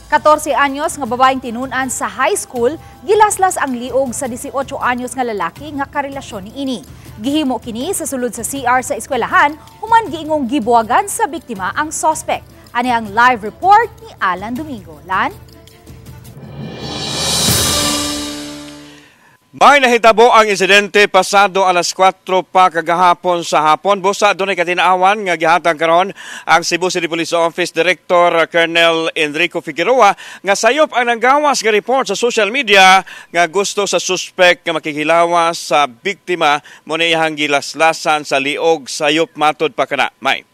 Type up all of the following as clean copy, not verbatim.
14 anyos nga babaeng tinunan sa high school, gilaslas ang liog sa 18 anyos nga lalaki nga karelasyon ni ini. Gihimo kini sa sulod sa CR sa eskwelahan, human giingong gibuwagan sa biktima ang suspect. Ani ang live report ni Alan Domingo. Lan? May nahitabo ang insidente pasado alas 4 pa kagahapon sa hapon. Busa doon ay katinaawan nga gihatag karon ang Cebu City Police Office Director Colonel Enrico Figueroa nga sayop ang nanggawas nga report sa social media nga gusto sa suspect nga makikilawas sa biktima mo na iyang gilaslasan sa liog sayop matod pa kana. May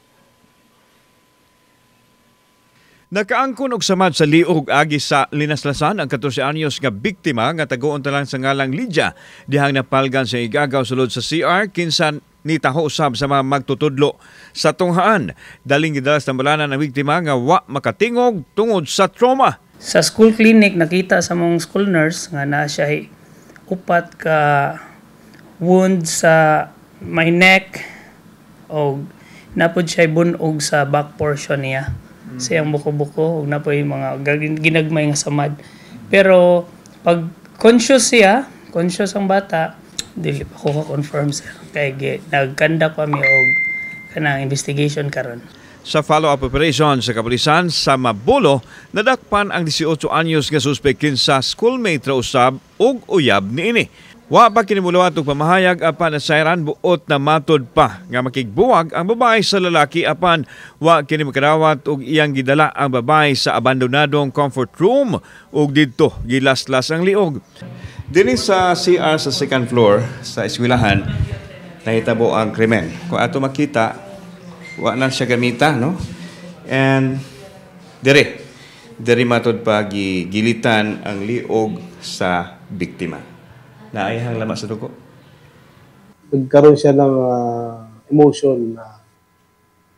nakaangkon og samad sa liog agi sa linaslasan ang 14 anyos nga biktima nga taguon talang sa ngalang Lydia dihang napalgan sa igagaw sulod sa CR kinsan nitaho usab sa mga magtutudlo sa tunghaan. Daling gidalas tambalanan ang biktima nga wa makatingog tungod sa trauma. Sa school clinic nakita sa mong school nurse nga naa siya upat ka wound sa may neck o napod siya bunog sa back portion niya. Siyang buko-buko, huwag na po yung mga ginagmay nga samad. Pero pag conscious ang bata, dili pa ko ka-confirm sir. Kaya nagkanda kami og kanang investigation karon. Sa follow-up operation sa kapulisan sa Mabulo, nadakpan ang 18 anyos nga suspect kinsa schoolmate ra usab ug uyab niini. Wa pa kinimuluwat og pamahayag apan nasayran buot na matod pa nga makigbuwag ang babae sa lalaki apan wa kini makadawat og iyang gidala ang babae sa abandonadong comfort room ug didto gilaslas ang liog. Dinhi sa CR sa second floor sa eskwelahan nahitabo ang krimen. Kung ato makita, wa na siya gamita, no? And diri matod pa gilitan ang liog sa biktima. Naayhang lamas sa dugo. Nagkaroon siya ng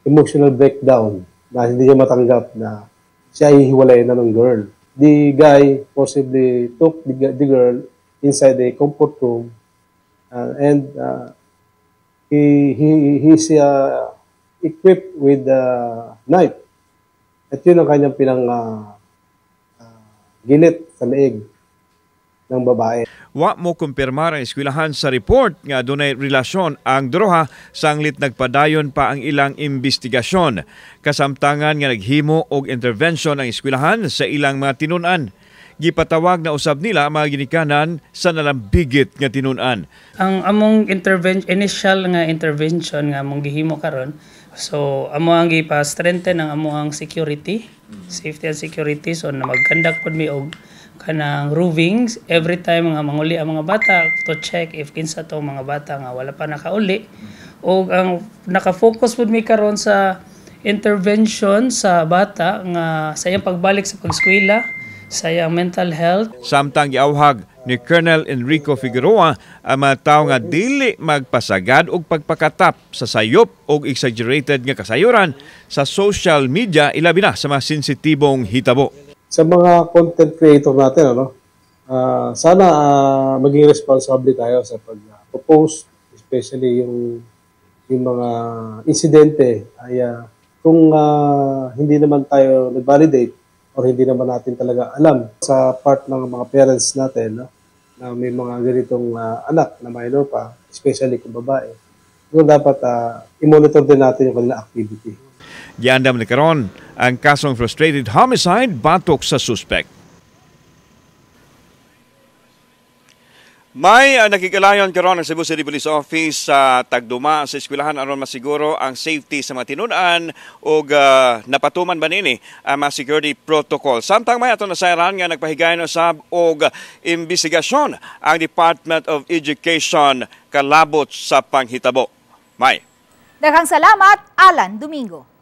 emotional breakdown na hindi niya matanggap na siya ay hiwalay na ng girl. The guy possibly took the girl inside the comfort room and he's equipped with a knife. At yun ang kanyang ginit sa leeg ng babae. Wa mo kumpirmar ang eskwelahan sa report nga dunay relasyon ang duha sanglit nagpadayon pa ang ilang investigasyon. Kasamtangan nga naghimo og intervention ang eskwelahan sa ilang mga tinun-an. Gipatawag na usab nila mga ginikanan sa nalambigit nga tinun-an. Ang among initial nga intervention nga among gihimo karon, so amo ang gipa-strengthen ang amo ang security, safety and security, so na mag-conduct pud mi og kanang rovings every time nga manguli ang mga bata to check if kinsa to mga bata nga wala pa nakauli. O ang naka-focus pud mi karon sa intervention sa bata nga sa iyang pagbalik sa pag-eskwela, sa iyang mental health. Samtang giawhag ni Colonel Enrico Figueroa ang mga tawo nga dili magpasagad og pagpakatap sa sayop og exaggerated nga kasayuran sa social media ilabi na sa mga sensitibong hitabo. Sa mga content creator natin, sana maging responsable tayo sa pag-post, especially yung mga insidente ay kung hindi naman tayo nag-validate or hindi naman natin talaga alam sa part ng mga parents natin na may mga ganitong anak na minor pa, especially kung babae. So dapat i-monitor din natin yung kanilang activity. Giandam ni karon ang kasong frustrated homicide batok sa suspect. May nakikalayon karon ang Cebu City Police Office sa tagduma sa eskwelahan aron masiguro ang safety sa mga tinun-an ug napatuman ba nini ang mga security protocol. Samtang may ato nasayran nga nagpahigayon usab og investigasyon ang Department of Education kalabot sa panghitabo. May Daghang salamat, Alan Domingo.